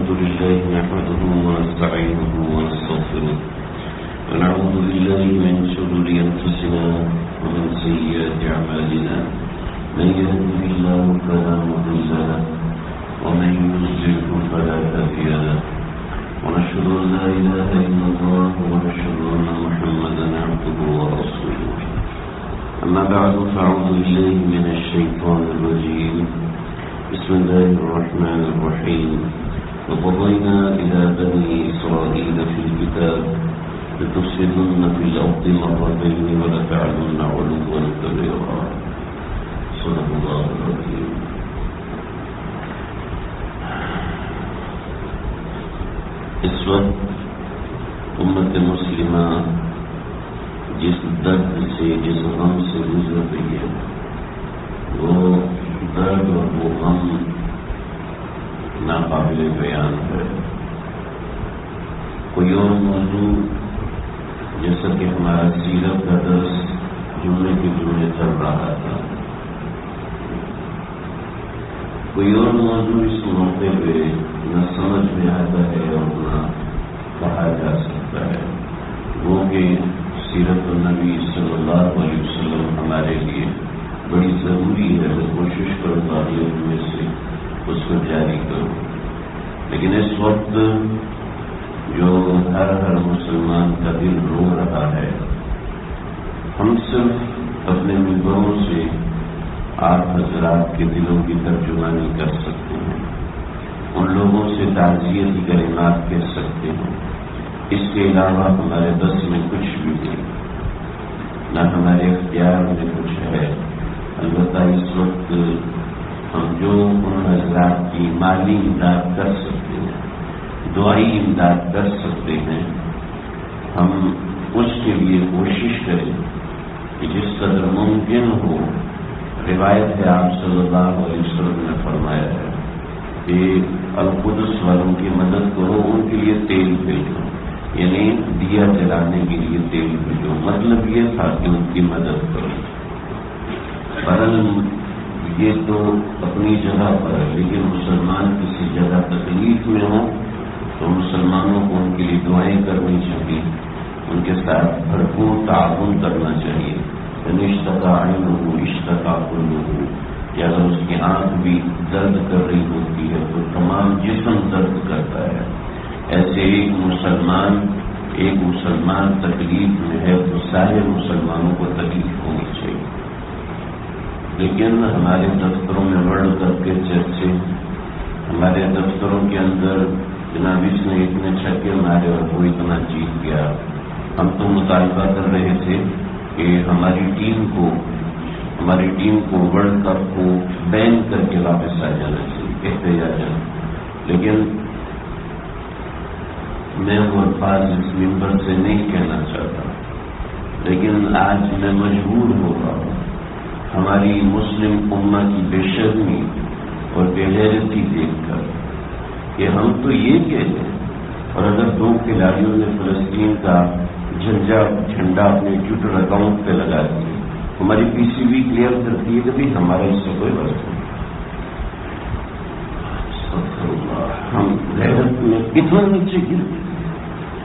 الحمد لله نحمده ونستعينه ونستغفره ونعوذ بالله من شرور أنفسنا ومن سيئات أعمالنا من يهده الله فلا مضل له ومن يضلل فلا هادي له ونشهد أن لا إله إلا الله ونشهد أن محمدا عبده ورسوله أما بعد فأعوذ بالله من الشيطان الرجيم بسم الله الرحمن الرحيم وقضينا إلى بني إسرائيل في الكتاب لتفسدن في الأرض مرتين ولتعلن علوا كبيرا صدق الله العظيم. اس وقت امت مسلمہ جس درد سے جس غم سے گزر رہی ہے وہ درد اور وہ غم ناقابل بیان ہے. کوئی اور موضوع جیسا کہ ہمارا سیرت کا درس جملے کے جملے چل رہا تھا، کوئی اور موضوع اس موقع پہ نہ سمجھ میں آتا ہے اور نہ کہا جا سکتا ہے. وہ کہ سیرت النبی صلی اللہ علیہ وسلم ہمارے لیے بڑی ضروری ہے. میں کوشش کروں گا میں سے اس کو جاری کروں، لیکن اس وقت جو ہر مسلمان کا دل رو رہا ہے، ہم صرف اپنے ممبروں سے آپ حضرات کے دلوں کی ترجمانی کر سکتے ہیں، ان لوگوں سے تعزیتی کلمات کہہ سکتے ہیں. اس کے علاوہ ہمارے بس میں کچھ بھی نہیں، نہ ہمارے اختیار میں کچھ ہے. البتہ اس وقت ہم جو ان حضرات کی مالی امداد کر سکتے ہیں، دعائی امداد کر سکتے ہیں، ہم اس کے لیے کوشش کریں کہ جس قدر ممکن ہو. روایت ہے آپ صلی اللہ علیہ وسلم نے فرمایا ہے کہ القدس والوں کی مدد کرو، ان کے لیے تیل بھیجو، یعنی دیا جلانے کے لیے تیل بھیجو. مطلب یہ تھا کہ ان کی مدد کرو. برل یہ تو اپنی جگہ پر ہے، لیکن مسلمان کسی جگہ تکلیف میں ہوں تو مسلمانوں کو ان کے لیے دعائیں کرنی چاہیے، ان کے ساتھ بھرپور تعاون کرنا چاہیے. اشتقا کلہ، کہ اگر اس کی آنکھ بھی درد کر رہی ہوتی ہے تو تمام جسم درد کرتا ہے. ایسے ایک مسلمان تکلیف میں ہے تو سارے مسلمانوں کو تکلیف ہونی چاہیے. لیکن ہمارے دفتروں میں بڑھ کر کے چرچے، ہمارے دفتروں کے اندر جناب اس نے اتنے چھکے مارے اور وہ اتنا جیت گیا. ہم تو مطالبہ کر رہے تھے کہ ہماری ٹیم کو ورلڈ کپ کو بین کر کے واپس آ جانا چاہیے احتجاجاً. لیکن میں وہ الفاظ اس ممبر سے نہیں کہنا چاہتا، لیکن آج میں مجبور ہو رہا ہوں ہماری مسلم امہ کی بے شرمی اور بے غیرتی دیکھ کر کہ ہم تو یہ کہتے ہیں، اور اگر دو کھلاڑیوں نے فلسطین کا جھنڈا اپنے ٹویٹر اکاؤنٹ پہ لگا دیا، ہماری پی سی بی کلیئر کرتی ہے کہ بھی ہمارا اس سے کوئی بات نہیں. ہم غیرت میں اتنا نیچے گر گئے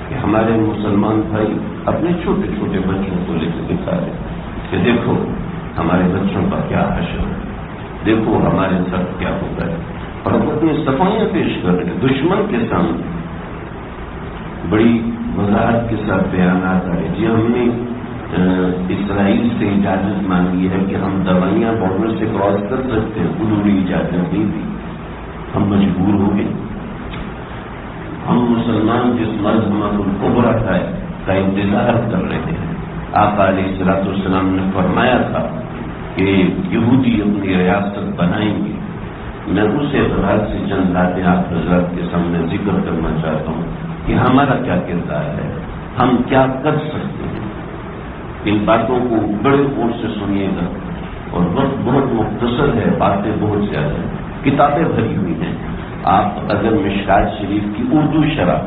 کہ ہمارے مسلمان بھائی اپنے چھوٹے چھوٹے بچوں کو لے کے دکھا رہے کہ دیکھو ہمارے بچوں کا کیا حشر ہے، دیکھو ہمارے ساتھ کیا ہوتا ہے. اور ہم اپنی صفائیاں پیش کر رہے ہیں دشمن کے سامنے. بڑی وضاحت کے ساتھ بیانات آ رہے. جی ہم نے اسرائیل سے اجازت مانگی ہے کہ ہم دوائیاں بارڈر سے کراس کر سکتے ہیں، انہوں نے اجازت نہیں دی، ہم مجبور ہو گئے. ہم مسلمان جس مذہب القبرا کا انتظار کر رہے ہیں. آقا علیہ الصلوۃ والسلام نے فرمایا تھا کہ یہودی اپنی ریاست بنائیں گے. میں اس اعتبار سے چند باتیں آپ حضرات کے سامنے ذکر کرنا چاہتا ہوں کہ ہمارا کیا کردار ہے، ہم کیا کر سکتے ہیں. ان باتوں کو بڑے غور سے سنیے گا، اور وقت بہت مختصر ہے، باتیں بہت زیادہ ہیں، کتابیں بھری ہوئی ہیں. آپ اگر مشکات شریف کی اردو شرح،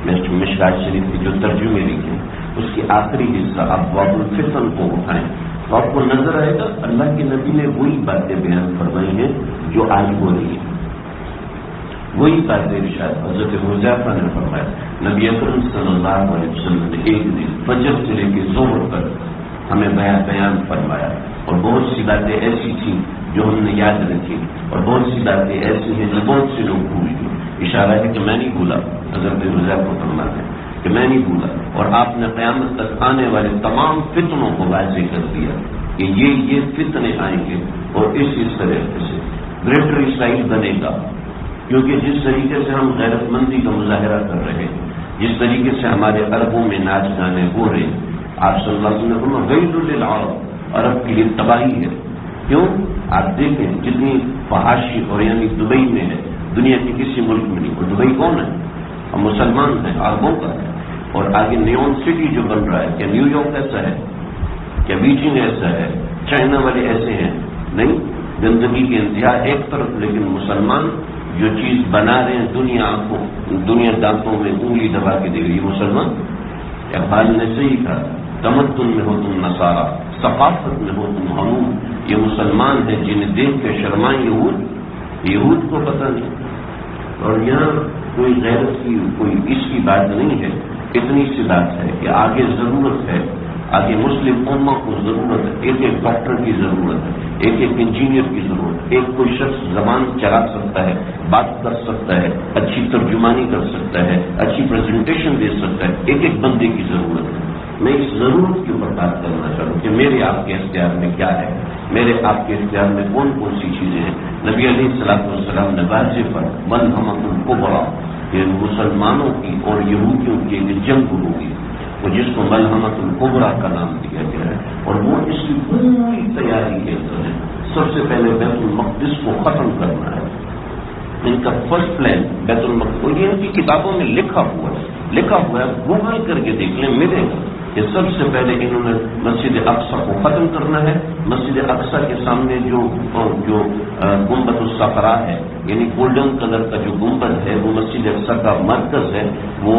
مشکات شریف کی جو ترجمے لکھے اس کی آخری حصہ ابواب الفتن کو اٹھائیں تو آپ کو نظر آئے گا اللہ کے نبی نے وہی باتیں بیان فرمائی ہیں جو آج ہو رہی ہیں. وہی بات ارشاد حضرت حذیفہ نے فرمایا، نبی اکرم صلی اللہ علیہ وسلم نے ایک دن فجر سے لے کے ظہر تک ہمیں بیان فرمایا، اور بہت سی باتیں ایسی تھیں جو ہم نے یاد رکھی، اور بہت سی باتیں ایسی ہیں جو بہت سے لوگ بھول گئے۔ اشارہ ہے کہ میں نہیں بھولا، حضرت حذیفہ فرماتے ہیں کہ میں نہیں بھولا، اور آپ نے قیامت تک آنے والے تمام فتنوں کو واضح کر دیا کہ یہ فتنے آئیں گے، اور اس طریقے سے گریٹر اسرائیل بنے گا، کیونکہ جس طریقے سے ہم غیرت مندی کا مظاہرہ کر رہے ہیں، جس طریقے سے ہمارے عربوں میں ناچ گانے ہو رہے ہیں، آپ صلی اللہ علیہ وسلم نے فرمایا ویل للعرب، عرب کے لیے تباہی ہے۔ کیوں؟ آپ دیکھیں جتنی فحاشی، اور یعنی دبئی میں ہے، دنیا کے کسی ملک میں نہیں۔ اور دبئی کون ہے؟ ہم مسلمان ہیں، عربوں کا ہے۔ اور آگے نیون سٹی جو بن رہا ہے، کیا نیو یارک ایسا ہے؟ کیا بیجنگ ایسا ہے؟ چائنا والے ایسے ہیں؟ نہیں، گندگی کے انتہا ایک طرف، لیکن مسلمان جو چیز بنا رہے ہیں، دنیا دانتوں میں انگلی دبا کے دے رہی ہے۔ مسلمان اقبال نے صحیح کہا، تمدن میں ہو تم نصارا، ثقافت میں ہو تم ہنود۔ یہ مسلمان ہیں جنہیں دیکھ کے شرمائیں یہود کو پتہ نہیں۔ اور یہاں کوئی غیرت کی، کوئی اس کی بات نہیں ہے، اتنی سی بات ہے کہ آگے ضرورت ہے، آگے مسلم امہ کو ضرورت ہے، ایک ڈاکٹر کی ضرورت ہے، ایک انجینئر کی ضرورت ہے، ایک کوئی شخص زبان چلا سکتا ہے، بات کر سکتا ہے، اچھی ترجمانی کر سکتا ہے، اچھی پریزنٹیشن دے سکتا ہے، ایک بندے کی ضرورت ہے۔ میں اس ضرورت کے اوپر بات کرنا چاہوں کہ میرے آپ کے اختیار میں کیا ہے، میرے آپ کے اختیار میں کون کون سی چیزیں ہیں۔ نبی علیہ الصلوۃ والسلام نے واضح پر ملحمۃ الکبریٰ کہ مسلمانوں کی اور یہودیوں کی ایک جنگ ہوگی، وہ جس کو ملحمۃ الکبریٰ کا نام دیا گیا ہے، اور وہ اس کی پوری تیاری کے اندر ہے۔ سب سے پہلے بیت المقدس کو ختم کرنا ہے، ان کا فرسٹ پلان بیت المقدس، اور یہ ان کی کتابوں میں لکھا ہوا ہے، گوگل کر کے دیکھ لیں، ملے گا کہ سب سے پہلے انہوں نے مسجد اقصی کو ختم کرنا ہے۔ مسجد اقصی کے سامنے جو گنبد الصخرا ہے، یعنی گولڈن کلر کا جو گنبد ہے، وہ مسجد اقصی کا مرکز ہے۔ وہ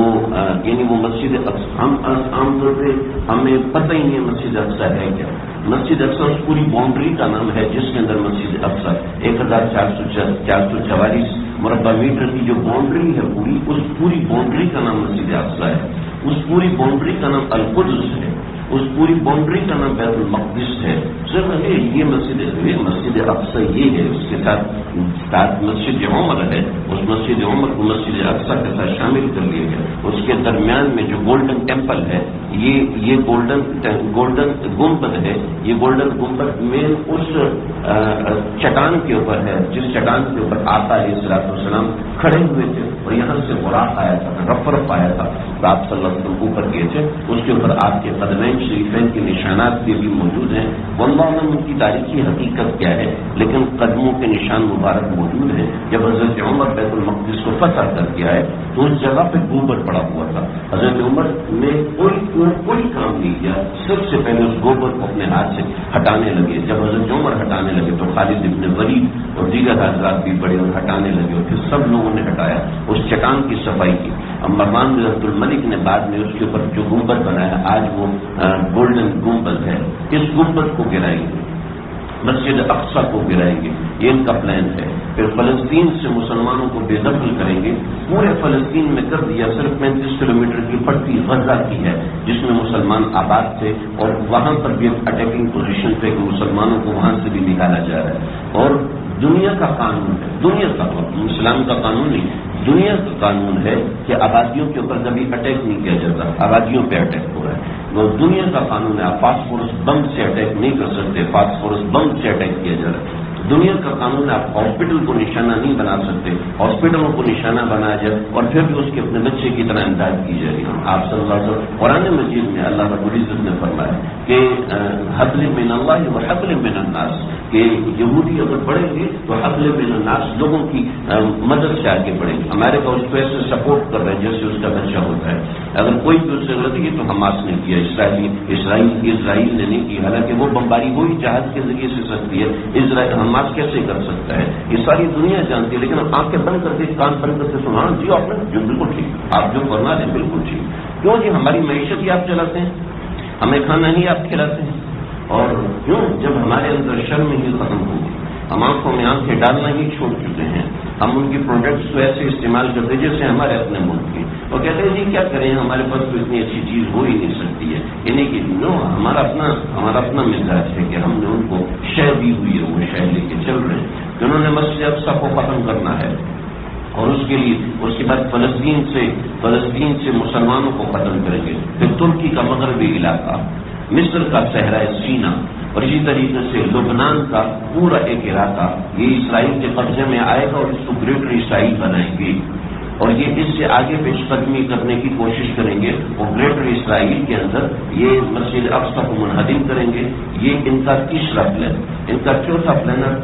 یعنی وہ مسجد اقصی، ہم عام طور پہ ہمیں پتہ ہی نہیں ہے مسجد اقصی ہے کیا۔ مسجد اقصی اس پوری باؤنڈری کا نام ہے جس کے اندر مسجد اقصی 1444 مربع میٹر کی جو باؤنڈری ہے پوری، اس پوری باؤنڈری کا نام مسجد اقصی ہے۔ اس پوری باؤنڈری کا نام القدس ہے، اس پوری باؤنڈری کا نام بیت المقدس ہے۔ صرف یہ مسجد اقصی یہ ہے، اس کے ساتھ مسجد عمر ہے، اس مسجد عمر کو مسجد اقصی کے ساتھ شامل کر لیا گیا۔ اس کے درمیان میں جو گولڈن ٹیمپل ہے، یہ گولڈن گنبد ہے، یہ گولڈن گنبد میں اس چٹان کے اوپر ہے جس چٹان کے اوپر آقا علیہ السلام کھڑے ہوئے تھے، اور یہاں سے براق آیا تھا، رف آیا تھا، تو آپ صلی اللہ علیہ وسلم اوپر گئے تھے، اس کے اوپر آپ کے قدمین شریفین کے نشانات بھی موجود ہیں۔ واللہ اعلم ان کی تاریخی حقیقت کیا ہے، لیکن قدموں کے نشان مبارک موجود ہیں۔ جب حضرت عمر بیت المقدس کو فتح کر کے آئے تو اس جگہ پہ گوبر پڑا ہوا تھا۔ حضرت عمر نے کوئی کام نہیں کیا، سب سے پہلے اس گوبر کو اپنے ہاتھ سے ہٹانے لگے۔ جب حضرت عمر ہٹانے لگے تو خالد ابن ولید اور دیگر حضرات بھی بڑے اور ہٹانے لگے، اور پھر سب لوگوں نے ہٹایا، اس چٹان کی صفائی کی۔ اب مروان بن عبد الملک نے بعد میں اس کے اوپر جو گنبد بنایا، آج وہ گولڈن گنبد ہے، اس گنبد کو گرائیں گے، مسجد اقصی کو گرائیں گے، یہ ان کا پلان ہے۔ پھر فلسطین سے مسلمانوں کو بے دخل کریں گے، پورے فلسطین میں کر دیا، صرف 35 کلومیٹر کی پٹی غزہ کی ہے جس میں مسلمان آباد تھے، اور وہاں پر بھی اٹیکنگ پوزیشن پہ مسلمانوں کو وہاں سے بھی نکالا جا رہا ہے۔ اور دنیا کا قانون ہے، دنیا کا اسلام کا قانون نہیں، دنیا کا قانون ہے کہ آبادیوں کے اوپر کبھی اٹیک نہیں کیا جاتا، آبادیوں پہ اٹیک ہو رہا ہے۔ وہ دنیا کا قانون ہے، آپ فاسفورس بم سے اٹیک نہیں کر سکتے، فاسفورس بم سے اٹیک کیا جا رہا ہے۔ دنیا کا قانون ہے، آپ ہاسپٹل کو نشانہ نہیں بنا سکتے، ہاسپٹلوں کو نشانہ بنایا جائے اور پھر بھی اس کے اپنے بچے کی طرح امداد کی جائے گی۔ آپ صلی اللہ علیہ وسلم قرآن مجید میں اللہ رب العزت نے فرمایا کہ حبل من اللہ و حبل من الناس، کہ یہودی اگر پڑھیں گے تو حبل من الناس لوگوں کی مدد سے آگے بڑھیں گے۔ امریکہ اس کو ایسے سپورٹ کر رہے ہیں جیسے اس کا بچہ ہوتا ہے۔ اگر کوئی بھی اس سے غلطی کی تو حماس نے کیا، اسرائیل نے نہیں کی، حالانکہ وہ بمباری وہی جہاز کے ذریعے سے سکتی ہے، حماس کیسے کر سکتا ہے؟ یہ ساری دنیا جانتی ہے، لیکن آنکھیں بند کر کے کان بند کر کے سنا جی آپ نے جو بالکل ٹھیک، آپ جو فرما دیں بالکل ٹھیک۔ کیوں جی؟ ہماری معیشت ہی آپ چلاتے ہیں، ہمیں کھانا ہی آپ کھلاتے ہیں، اور کیوں؟ جب ہمارے اندر شرم ہی ختم ہوگی، ہم آنکھوں میں آنکھیں ڈالنا ہی چھوڑ چکے ہیں، ہم ان کی پروڈکٹس کو ایسے استعمال کرتے جیسے ہمارے اپنے ملک کے. وہ کہتے ہیں جی کیا کریں, ہمارے پاس تو اتنی اچھی چیز ہو ہی نہیں سکتی ہے. یعنی کہ نو, ہمارا اپنا مزاج ہے کہ ہم نے ان کو شے دی ہوئی ہے, وہ شے لے کے چل رہے ہیں کہ انہوں نے مسجد اقصی کو ختم کرنا ہے, اور اس کے لیے اس کے بعد فلسطین سے مسلمانوں کو ختم کریں گے. پھر ترکی کا مغربی علاقہ, مصر کا صحرائے سینا, اور اسی طریقے سے لبنان کا پورا ایک علاقہ یہ اسرائیل کے قبضے میں آئے گا, اور اس کو گریٹر اسرائیل بنائیں گے, اور یہ اس سے آگے پیش قدمی کرنے کی کوشش کریں گے. وہ گریٹر اسرائیل کے اندر یہ مسجد اقصی کو منہدم کریں گے. یہ ان کا تیسرا پلان. ان کا چوتھا پلان ہے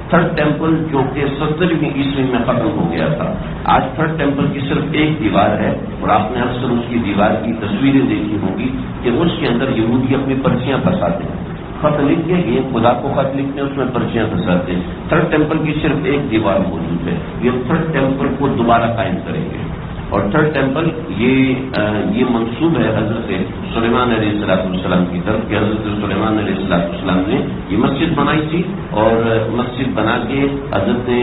تھرڈ ٹیمپل جو کہ 70ویں عیسوی میں ختم ہو گیا تھا. آج تھرڈ ٹیمپل کی صرف ایک دیوار ہے, اور آپ نے اکثر اس کی دیوار کی تصویریں دیکھی ہوں گی کہ اس کے اندر یہودی اپنی پرچیاں پھنساتے ہیں. خط لکھ کے یہ خدا کو خط لکھتے ہیں, اس میں پرچیاں پھنساتے ہیں. تھرڈ ٹیمپل کی صرف ایک دیوار موجود ہے. یہ تھرڈ ٹیمپل کو دوبارہ قائم کریں گے. اور تھرڈ ٹیمپل یہ منسوب ہے حضرت سلیمان علیہ السلام کی طرف کہ حضرت سلیمان علیہ السلام نے یہ مسجد بنائی تھی, اور مسجد بنا کے حضرت نے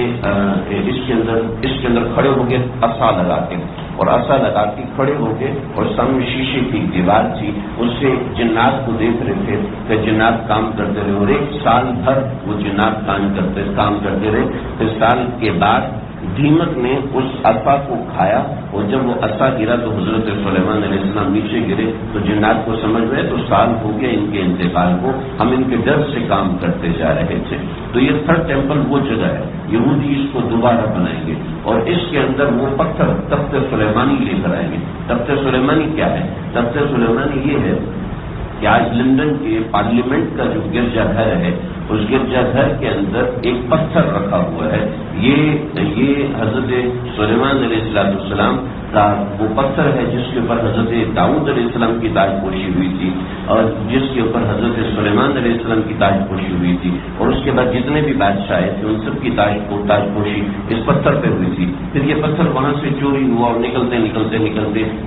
اس کے اندر کھڑے ہو کے عصا لگا کے, اور عصا لگا کے کھڑے ہو کے, اور سامنے شیشے کی دیوار تھی, اس سے جنات کو دیکھ رہے تھے کہ جنات کام کرتے رہے, اور 1 سال بھر وہ جنات کام کرتے رہے. پھر سال کے بعد دیمک نے اس عصا کو کھایا, اور جب وہ عصا گرا تو حضرت سلیمان علیہ السلام نیچے گرے, تو جنات کو سمجھ گئے تو سال ہو گیا ان کے انتقال کو, ہم ان کے ڈر سے کام کرتے جا رہے تھے. تو یہ تھرڈ ٹیمپل وہ جگہ ہے, یہودی اس کو دوبارہ بنائیں گے, اور اس کے اندر وہ پتھر تخت سلیمانی لے کر آئیں گے. تخت سلیمانی کیا ہے؟ تخت سلیمانی یہ ہے کہ آج لندن کے پارلیمنٹ کا جو گرجا گھر ہے, اس گرجا گھر کے اندر ایک پتھر رکھا ہوا ہے. یہ حضرت سلیمان علیہ السلام کا وہ پتھر ہے جس کے اوپر حضرت داؤد علیہ السلام کی تاج پوشی ہوئی تھی, اور جس کے اوپر حضرت سلیمان علیہ السلام کی تاج پوشی ہوئی تھی, اور اس کے بعد جتنے بھی بادشاہ تھے ان سب کی تاج پوشی اس پتھر پہ ہوئی تھی. پھر یہ پتھر وہاں سے چوری ہوا, اور نکلتے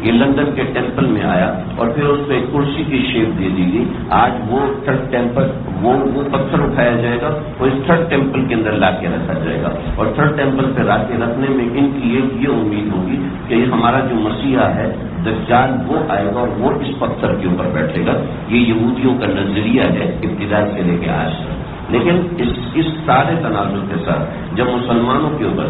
یہ لندن کے ٹیمپل میں آیا, اور پھر اس پہ کرسی کی شیپ دے دی گئی. آج وہ تھرڈ ٹیمپل وہ پتھر اٹھایا جائے گا, اور اس تھرڈ ٹیمپل کے اندر لا کے رکھا جائے گا, اور تھرڈ ٹیمپل پہ لا کے رکھنے میں ان کی یہ امید ہوگی کہ ہمارا جو مسیحا ہے دجال وہ آئے گا, اور وہ اس پتھر کے اوپر بیٹھے گا. یہ یہودیوں کا نظریہ ہے ابتدا سے لے کے آج تک. لیکن اس سارے تناظر کے ساتھ جب مسلمانوں کے اوپر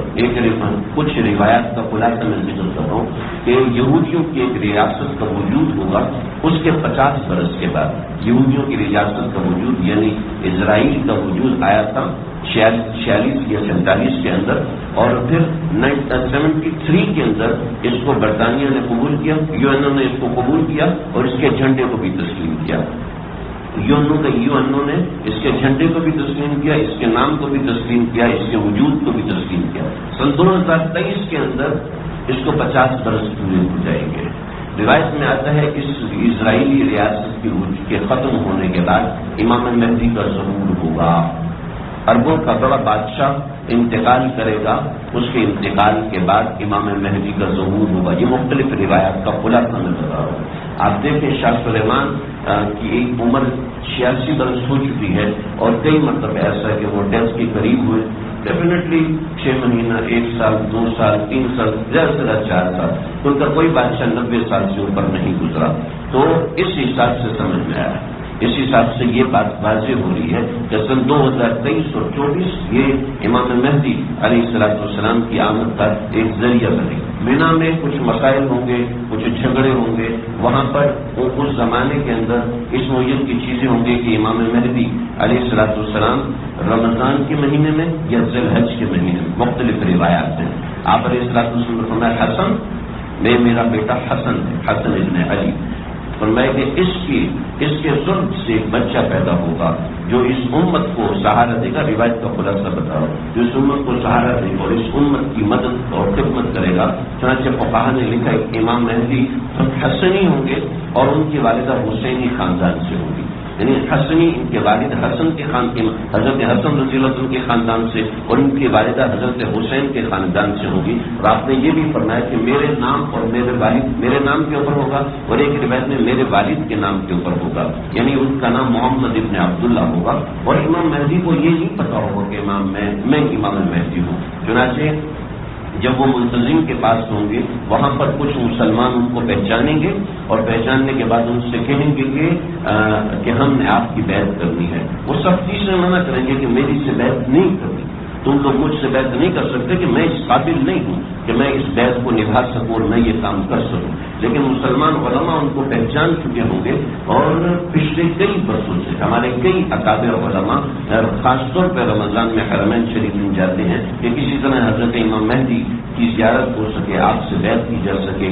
کچھ روایات کا خلاصہ میں ذکر کر رہا ہوں کہ یہودیوں کی ایک ریاست کا وجود ہوگا, اس کے 50 برس کے بعد یہودیوں کی ریاست کا وجود یعنی اسرائیل کا وجود آیا تھا 46 یا 47 کے اندر, اور پھر 73 کے اندر اس کو برطانیہ نے قبول کیا, UN نے اس کو قبول کیا, اور اس کے جھنڈے کو بھی تسلیم کیا. UN نے اس کے جھنڈے کو بھی تسلیم کیا, اس کے نام کو بھی تسلیم کیا, اس کے وجود کو بھی تسلیم کیا. سن 2023 کے اندر اس کو 50 برس پورے ہو جائیں گے. روایت میں آتا ہے کہ اس اسرائیلی ریاست کے ختم ہونے کے بعد امام مہدی کا ظہور ہوگا. عربوں کا بڑا بادشاہ انتقال کرے گا, اس کے انتقال کے بعد امام مہدی کا ظہور ہوگا. یہ مختلف روایات کا خلاصہ میں بتا رہا ہوں. آپ دیکھیں شاہ سلیمان کی ایک عمر 86 برس ہو چکی ہے, اور کئی مرتبہ ایسا ہے کہ وہ ڈیتھ کے قریب ہوئے. ڈیفینیٹلی 6 مہینہ, 1 سال, 2 سال, 3 سال, زیادہ سے زیادہ 4 سال, ان کا کوئی بادشاہ 90 سال سے اوپر نہیں گزرا. تو اس حساب سے سمجھ میں آیا, اس حساب سے یہ بات واضح ہو رہی ہے کہ سن 2023 اور 2024 یہ امام مہدی علیہ السلام کی آمد کا ایک ذریعہ بنے. مینا میں کچھ مسائل ہوں گے, کچھ جھگڑے ہوں گے, وہاں پر اس زمانے کے اندر اس نوعیت کی چیزیں ہوں گی کہ امام مہدی علیہ السلام رمضان کے مہینے میں یا ذی الحج کے مہینے میں, مختلف روایات ہیں. آپ علیہ السلام نے فرمایا حسن, میرا بیٹا حسن ہے, حسن ابن علی, فرمایا کہ اس کے ظلم سے ایک بچہ پیدا ہوگا جو اس امت کو سہارا دے گا. روایت کا خلاصہ بتاؤ, جو اس امت کو سہارا دے گا اور اس امت کی مدد اور خدمت کرے گا. چنانچہ فقہا نے لکھا ہے کہ امام مہدی حسنی ہوں گے, اور ان کی والدہ حسینی خاندان سے ہوگی. یعنی حسنی ان کے والد حسن کے حضرت حسن رضی اللہ عنہ کے خاندان سے اور ان کی والدہ حضرت حسین کے خاندان سے ہوگی. اور آپ نے یہ بھی فرمایا کہ میرے نام اور میرے نام کے اوپر ہوگا اور ایک روایت میں میرے والد کے نام کے اوپر ہوگا, یعنی ان کا نام محمد ابن عبداللہ ہوگا. اور امام مہدی کو یہ نہیں پتا ہوگا کہ میں امام مہدی ہوں. چنانچہ جب وہ منتظم کے پاس ہوں گے وہاں پر کچھ مسلمان ان کو پہچانیں گے اور پہچاننے کے بعد ان سے کہیں گے کہ ہم نے آپ کی بیعت کرنی ہے. وہ سختی سے منع کریں گے کہ میری سے بیعت نہیں کرنی, تم لوگ مجھ سے بیعت نہیں کر سکتے کہ میں اس قابل نہیں ہوں کہ میں اس بیعت کو نبھا سکوں اور میں یہ کام کر سکوں. لیکن مسلمان علماء ان کو پہچان چکے ہوں گے اور پچھلے کئی برسوں سے ہمارے کئی اکابر علماء خاص طور پہ رمضان میں حرمین شریف میں جاتے ہیں کہ کسی طرح حضرت امام مہدی کی زیارت ہو سکے, آپ سے بیعت کی جا سکے,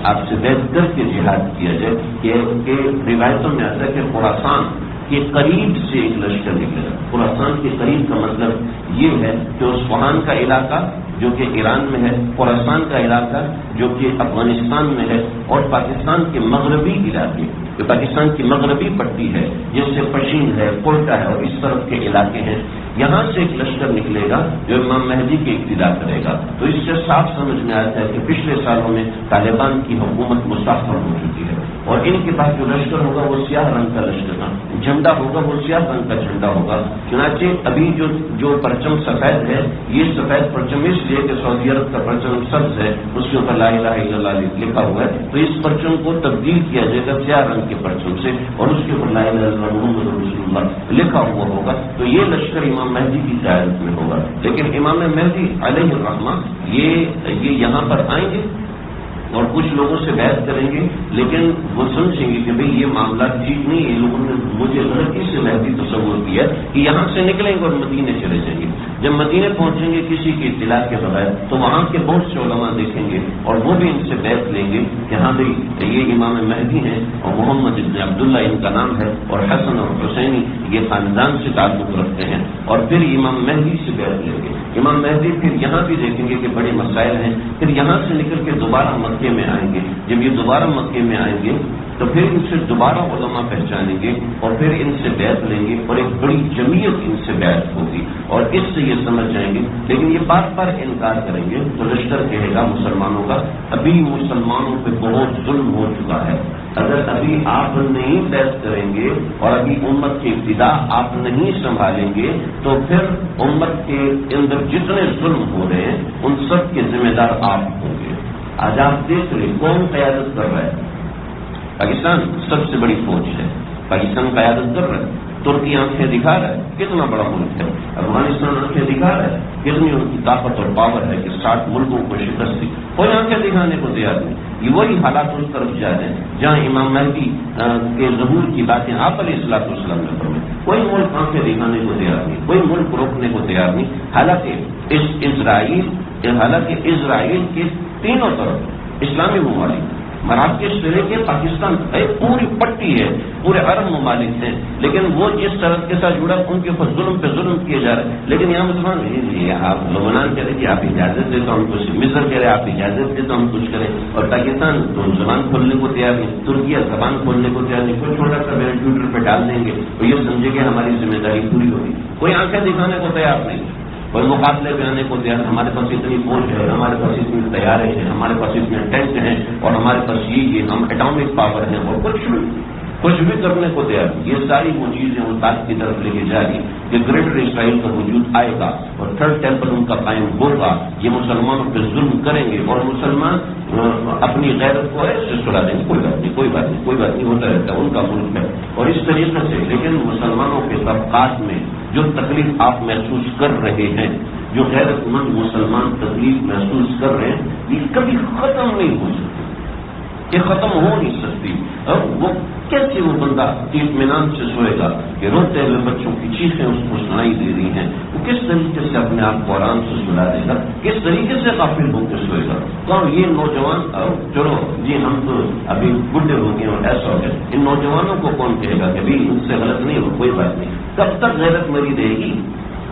آپ سے بیعت کر کے جہاد کیا جائے. کہ روایتوں میں آتا ہے کہ خراسان کے قریب سے ایک لشکر نکلے گا. خراسان کے قریب کا مطلب یہ ہے کہ اصفہان کا علاقہ جو کہ ایران میں ہے, خراسان کا علاقہ جو کہ افغانستان میں ہے, اور پاکستان کے مغربی علاقے جو پاکستان کی مغربی پٹی ہے جس سے پشین ہے, کوئٹہ ہے اور اس طرف کے علاقے ہیں, یہاں سے ایک لشکر نکلے گا جو امام مہدی کی ابتدا کرے گا. تو اس سے صاف سمجھ میں آتا ہے کہ پچھلے سالوں میں طالبان کی حکومت مستحکم ہو چکی ہے اور ان کے پاس جو لشکر ہوگا وہ سیاہ رنگ کا لشکر کا جھنڈا ہوگا, وہ سیاہ رنگ کا جھنڈا ہوگا. چنانچہ ابھی جو پرچم سفید ہے, یہ سفید پرچم اس لیے کہ سعودی عرب کا پرچم سبز ہے, اس کے اوپر لا الہ الا اللہ لکھا ہوا ہے, تو اس پرچم کو تبدیل کیا جائے گا سیاہ رنگ کے پرچم سے اور اس کے اوپر لا الہ الا اللہ محمد رسول اللہ لکھا ہوا ہوگا. تو یہ لشکر امام مہدی کی قیادت میں ہوگا. لیکن امام مہدی علیہ الرحمہ یہ یہاں پر آئیں گے اور کچھ لوگوں سے بیعت کریں گے, لیکن وہ سمجھیں گے کہ بھئی یہ معاملہ ٹھیک نہیں ہے, لوگوں نے مجھے غلطی سے مہدی تصور کیا کہ یہاں سے نکلیں گے اور مدینے چلے جائیں گے. جب مدینے پہنچیں گے کسی کی اطلاع کے بغیر تو وہاں کے بہت سے علماء دیکھیں گے اور وہ بھی ان سے بیعت لیں گے کہ ہاں بھئی یہ امام مہدی ہیں اور محمد ابن عبداللہ ان کا نام ہے اور حسن اور حسینی یہ خاندان سے تعلق رکھتے ہیں, اور پھر امام مہدی سے بیعت لیں گے. امام مہدی پھر یہاں بھی دیکھیں گے کہ بڑے مسائل ہیں, پھر یہاں سے نکل کے دوبارہ مکے میں آئیں گے. جب یہ دوبارہ مکے میں آئیں گے تو پھر ان سے دوبارہ علماء پہچانیں گے اور پھر ان سے بیعت لیں گے اور ایک بڑی جمعیت ان سے بیعت ہوگی اور اس سے یہ سمجھ جائیں گے. لیکن یہ بات پر انکار کریں گے تو لشکر کہے گا مسلمانوں کا ابھی مسلمانوں پہ بہت ظلم ہو چکا ہے, اگر ابھی آپ نہیں بیعت کریں گے اور ابھی امت کی ابتدا آپ نہیں سنبھالیں گے تو پھر امت کے اندر جتنے ظلم ہو رہے ہیں ان سب کے ذمہ دار آپ ہوں گے. آج آپ دیکھ رہے کون قیادت کر رہا ہے؟ پاکستان سب سے بڑی فوج ہے, پاکستان قیادت کر رہا ہے. ترکی آنکھیں دکھا رہا ہے کتنا بڑا ملک ہے, افغانستان آنکھیں دکھا رہا ہے کتنی ان کی طاقت اور پاور ہے کہ 60 ملکوں کو شکست دی, کوئی آنکھیں دکھانے کو تیار نہیں. یہ وہی حالات اس طرف جا رہے ہیں جہاں امام مہدی کے ظہور کی باتیں آپ علیہ الصلوۃ والسلام نے فرمائی. کوئی ملک آنکھیں دکھانے کو تیار نہیں, کوئی ملک روکنے کو تیار نہیں. حالانکہ اسرائیل کے تینوں طرف اسلامی ممالک مراکش سے لے کے پاکستان پوری پٹی ہے, پورے عرب ممالک ہیں, لیکن وہ جس طرح کے ساتھ جڑا ان کے اوپر ظلم پہ ظلم کیے جا رہے ہیں. لیکن یہاں مسلمان آپ لبنان کہہ رہے کہ آپ اجازت دے تو ہم کچھ, مصر کہہ رہے آپ اجازت دے تو ہم کچھ کریں, اور پاکستان تو زبان کھولنے کو تیار نہیں, ترکیہ زبان کھولنے کو تیار نہیں. کوئی چھوٹا سا میرے ٹویٹر پہ ڈال دیں گے تو یہ سمجھے کہ ہماری ذمہ داری پوری ہوگی. کوئی آنکھیں دکھانے کو تیار نہیں, کوئی مقابلے پہ آنے کو تیار. ہمارے پاس اتنی فوج ہے, ہمارے پاس اتنی تیارے ہیں, ہمارے پاس اتنے ٹینک ہیں اور ہمارے پاس یہ ہم اٹامک پاور ہیں اور کچھ بھی کرنے کو تیار. یہ ساری وہ چیزیں اس بات کی طرف لے کے جا رہی کہ گریٹر اسرائیل کا وجود آئے گا اور تھرڈ ٹیمپل ان کا قائم ہوگا. یہ مسلمانوں پہ ظلم کریں گے اور مسلمان اپنی غیرت کو ایسے سلا دیں گے. کوئی بات نہیں ہوتا رہتا ہے, ان کا ملک ہے. اور اس طریقے سے لیکن مسلمانوں کے طبقات میں جو تکلیف آپ محسوس کر رہے ہیں, جو غیرت مند مسلمان تکلیف محسوس کر رہے ہیں, یہ کبھی ختم نہیں ہو سکتی, یہ ختم ہو نہیں سکتی. وہ کیسے وہ بندہ اطمینان سے سوئے گا کہ روتے ہوئے بچوں کی چیخیں اس کو سنائی دے رہی ہیں, وہ کس طریقے سے اپنے آپ کو آرام سے سلا دے گا, کس طریقے سے غافل ہو کے سوئے گا. تو یہ نوجوان چلو جی ہم تو ابھی بڈھے ہو گئے اور ایسا ہو گیا, ان نوجوانوں کو کون کہے گا کہ بھی ان سے غلط نہیں ہو, کوئی بات نہیں. کب تک غیرت مری رہے گی,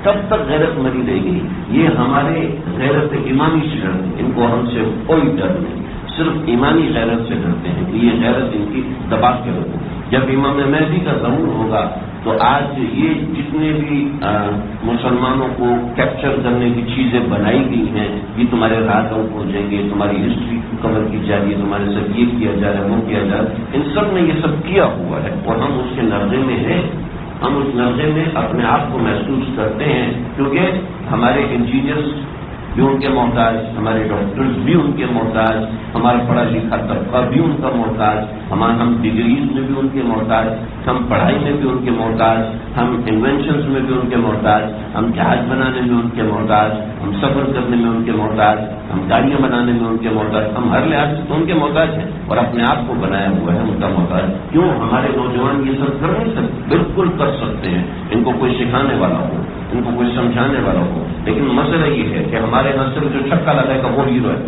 کب تک غیرت مری رہے گی. یہ ہمارے غیرت ایمانی سے ڈر, ان کو ہم سے کوئی ڈر نہیں. صرف ایمانی غیرت سے ڈرتے ہیں کہ یہ غیرت ان کی دبا کے رکھو. جب امام مہدی کا ظہور ہوگا تو آج یہ جتنے بھی مسلمانوں کو کیپچر کرنے کی چیزیں بنائی گئی ہیں، یہ تمہارے رات پہنچیں گے، تمہاری ہسٹری کور کی جا رہی ہے، تمہارے ساتھ یہ کیا جا رہا ہے، وہ کیا جا رہا ہے، ان سب نے یہ سب کیا ہوا ہے اور ہم اس کے نرغے میں ہیں. ہم اس نرغے میں اپنے آپ کو محسوس کرتے ہیں کیونکہ ہمارے انجینئرز بھی ان کے محتاج، ہمارے ڈاکٹرز بھی ان کے محتاج، ہمارا پڑھا لکھا طبقہ بھی ان کا محتاج، ہم ڈگریز میں بھی ان کے محتاج، ہم پڑھائی میں بھی ان کے محتاج، ہم انوینشنز میں بھی ان کے محتاج، ہم جہاز بنانے میں ان کے محتاج، ہم سفر کرنے میں ان کے محتاج، ہم گاڑیاں بنانے میں ان کے محتاج، ہم ہر لحاظ سے تو ان کے محتاج ہیں اور اپنے آپ کو بنایا ہوا ہے ان کا محتاج. کیوں ہمارے نوجوان یہ سب کر نہیں سکتے؟ بالکل کر سکتے ہیں، ان کو کوئی سکھانے والا ہو، ان کو کوئی سمجھانے والا ہو. لیکن مسئلہ یہ ہے کہ ہمارے یہاں صرف جو چھکا لگائے گا وہ ہیرو ہے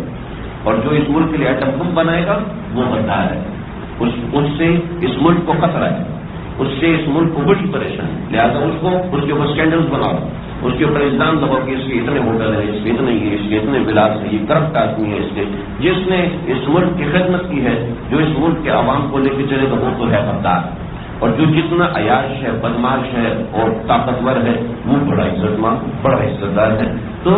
اور جو اس ملک کے لیے ایٹم بم بنائے گا وہ غدار ہے. اس سے اس ملک کو خطرہ ہے، اس سے اس ملک کو بڑی پریشانی. لہٰذا اس کے اوپر اسکینڈلز بناؤ، اس کے اوپر الزام لگاؤ کہ اس کے اتنے ہوٹل ہیں، اس کے اتنے یہ، اس کے اتنے ولاس ہیں، یہ کرپٹ آدمی ہے، اس کے جس نے اس ملک کی خدمت کی ہے، جو اس ملک کے عوام کو لے کے چلے گا وہ تو ہے غدار. اور جو جتنا عیاش ہے، بدماش ہے اور طاقتور ہے وہ بڑا عزت مند، بڑا عزت دار ہے. تو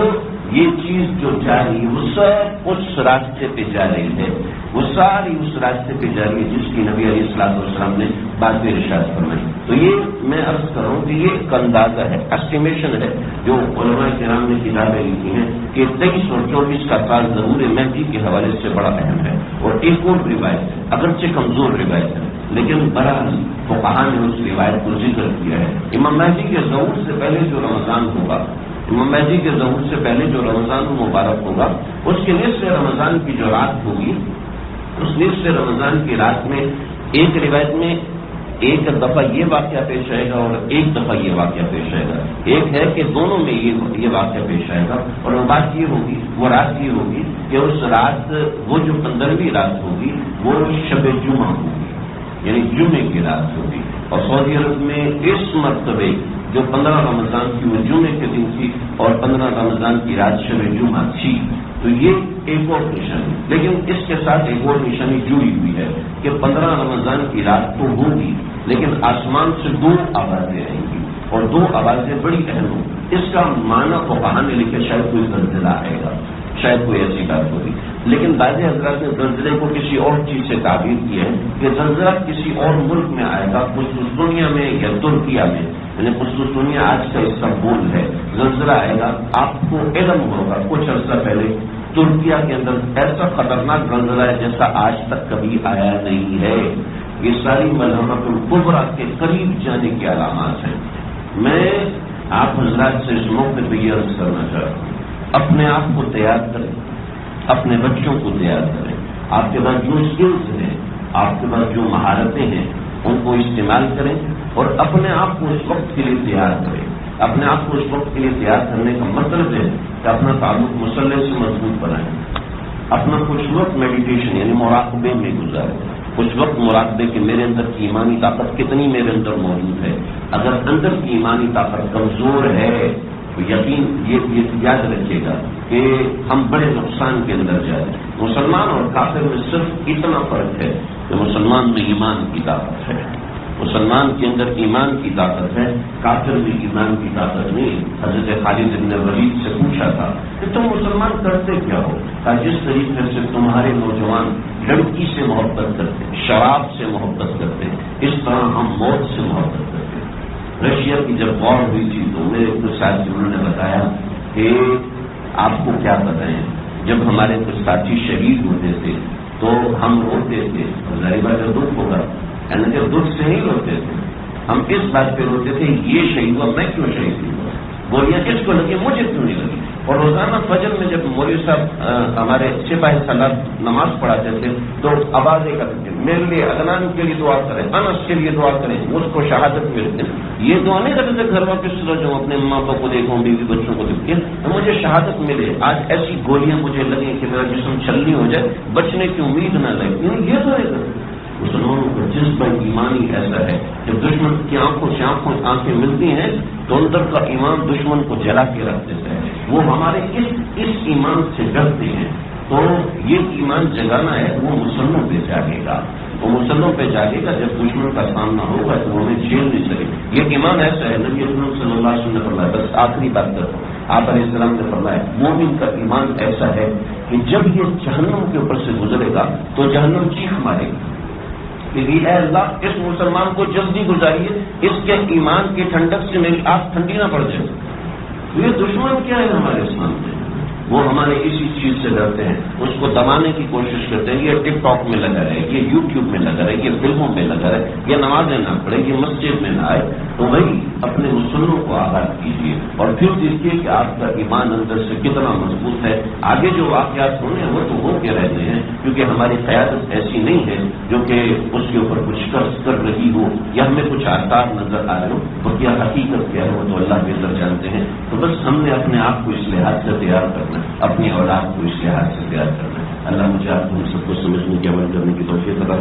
یہ چیز جو جا رہی ہے وہ سب اس راستے پہ جا رہی ہے، وہ ساری اس راستے پہ جا رہی ہے جس کی نبی علیہ الصلوۃ والسلام نے بات ارشاد فرمائی. تو یہ میں عرض کروں کہ یہ ایک اندازہ ہے، اسٹیمیشن ہے جو علماء کرام نے کتابیں لکھی ہیں کہ 23 اور 24 کا سال ظہور مہدی کے حوالے سے بڑا اہم ہے. اور ایک اور روایت ہے، اگرچہ کمزور روایت ہے لیکن بہرحال فقہاء نے اس روایت کو ذکر کیا ہے. امام مہدی کے ظہور سے پہلے جو رمضان ہوگا، امام مہدی کے ظہور سے پہلے جو رمضان مبارک ہوگا، اس کے نصف رمضان کی جو رات ہوگی، اس نصف رمضان کی رات میں ایک روایت میں ایک دفعہ یہ واقعہ پیش آئے گا اور ایک دفعہ یہ واقعہ پیش آئے گا. ایک ہے کہ دونوں میں یہ واقعہ پیش آئے گا اور وہ بات یہ ہوگی، وہ رات یہ ہوگی کہ اس رات وہ جو 15ویں رات ہوگی وہ شب جمعہ ہوگی، یعنی جمعے کی رات ہوگی. اور سعودی عرب میں اس مرتبے جو 15 رمضان کی وہ جمعے کے دن تھی اور 15 رمضان کی رات شب جمعہ تھی. تو یہ ایک اور نشانی، لیکن اس کے ساتھ ایک اور نشانی جڑی ہوئی ہے کہ 15 رمضان کی رات تو ہوگی لیکن آسمان سے 2 آوازیں آئیں گی اور 2 آوازیں بڑی اہم ہوں. اس کا معنی فقہاء نے لکھے شاید کوئی زلزلہ آئے گا، شاید کوئی ایسی بات ہوگی. لیکن بعض حضرات نے زلزلے کو کسی اور چیز سے تعبیر کی ہے کہ زلزلہ کسی اور ملک میں آئے گا، قسطنطنیہ دنیا میں یا ترکیہ میں، یعنی قسطنطنیہ آج کا استنبول ہے. زلزلہ آئے گا، آپ کو علم ہوگا کچھ عرصہ پہلے ترکیہ کے اندر ایسا خطرناک زلزلہ ہے جیسا آج تک کبھی آیا نہیں ہے. یہ ساری ملحمۃ الکبریٰ کے قریب جانے کی علامات ہیں. میں آپ حضرات سے اس موقع پہ یہ عرض کرنا چاہتا ہوں، اپنے آپ کو تیار کریں، اپنے بچوں کو تیار کریں. آپ کے پاس جو اسکلز ہیں، آپ کے پاس جو مہارتیں ہیں ان کو استعمال کریں اور اپنے آپ کو اس وقت کے لیے تیار کریں. اپنے آپ کو اس وقت کے لیے تیار کرنے کا مطلب ہے کہ اپنا تعلق مصلی سے مضبوط بنائیں، اپنا کچھ وقت میڈیٹیشن یعنی مراقبے میں گزاریں. کچھ وقت مراقبے کہ میرے اندر کی ایمانی طاقت کتنی میرے اندر موجود ہے. اگر اندر کی ایمانی طاقت کمزور ہے تو یقین یہ یاد رکھیے گا کہ ہم بڑے نقصان کے اندر جائیں. مسلمان اور کافر میں صرف اتنا فرق ہے کہ مسلمان میں ایمان کی طاقت ہے، مسلمان کے اندر ایمان کی طاقت ہے، کافر میں ایمان کی طاقت نہیں. حضرت خالد بن ولید سے پوچھا تھا کہ تم مسلمان کرتے کیا ہو؟ کہا جس طریقے سے تمہارے نوجوان لڑکی سے محبت کرتے ہیں، شراب سے محبت کرتے ہیں، اس طرح ہم موت سے محبت کرتے ہیں. رشیا کی جب وار ہوئی تھی تو میرے کچھ ساتھی انہوں نے بتایا کہ آپ کو کیا بتائیں، جب ہمارے کچھ ساتھی شہید ہوتے تھے تو ہم روتے تھے. ظاہر بات ہے دکھ ہوگا، یعنی کہ دکھ سے نہیں روتے تھے، ہم اس بات پہ روتے تھے یہ شہید ہوا، میں کیوں شہید ہوا، گولیاں کس کو لگی، مجھے کیوں نہیں لگی. اور روزانہ فجر میں جب مولوی صاحب ہمارے سپاہی سالار نماز پڑھاتے تھے تو آوازیں کرتے تھے میرے لیے عدنان کے لیے دعا کریں، انس کے لیے دعا کریں، مجھ کو شہادت ملتے. یہ دعا نہیں کرتے تھے گھر واپس جو اپنے ماں باپ کو دیکھوں، بیوی بچوں کو دیکھیں مجھے شہادت ملے. آج ایسی گولیاں مجھے لگیں کہ میرا جسم چھلنی ہو جائے، بچنے کی امید نہ لگے. یہ تو ہے مسلمانوں کا جذبہ ایمانی ایسا ہے جب دشمن کی آنکھوں سے آنکھیں ملتی ہیں تو اندر کا ایمان دشمن کو جلا کے رکھ دیتا ہے. وہ ہمارے اس ایمان سے ڈرتے ہیں تو یہ ایمان جگانا ہے وہ مسلموں پہ جاگے گا، وہ مسلموں پہ جاگے گا جب دشمن کا سامنا ہوگا تو وہ ہمیں جھیل نہیں سکے. یہ ایمان ایسا ہے نبی اکرم صلی اللہ علیہ وسلم نے فرمایا. بس آخری بات کرتا ہوں. آپ علیہ السلام نے فرمایا مومن کا ایمان ایسا ہے کہ جب یہ جہنم کے اوپر سے گزرے گا تو جہنم چیخ مارے گی کہ اے اللہ اس مسلمان کو جلدی گزاریے، اس کے ایمان کی ٹھنڈک سے میری آنکھ ٹھنڈی نہ پڑ جائے. یہ دشمن کیا ہے ہمارے سامنے؟ وہ ہمارے اسی چیز سے ڈرتے ہیں، اس کو دبانے کی کوشش کرتے ہیں. یہ ٹک ٹاک میں لگا رہے، یہ یوٹیوب میں لگا رہے، یہ فلموں میں لگا رہے، یہ نمازیں نہ پڑھے، یہ مسجد میں نہ آئے. تو وہی اپنے مسلمانوں کو آغاز کیجیے اور پھر دیکھیے کہ آپ کا ایمان اندر سے کتنا مضبوط ہے. آگے جو واقعات ہونے ہیں وہ تو ہو کے رہتے ہیں، کیونکہ ہماری قیادت ایسی نہیں ہے جو کہ اس کے اوپر کچھ قرض کر رہی ہو یا ہمیں کچھ آثار نظر آ رہے ہو. اور کیا حقیقت کیا ہے وہ تو اللہ بہتر جانتے ہیں. تو بس ہم نے اپنے آپ کو اس لحاظ سے تیار کرنا، اپنی اولاد کو اس لحاظ سے تیار کرنا. اللہ مجھے آپ کو سب کو سمجھنے کی عمل کرنے کی توفیق عطا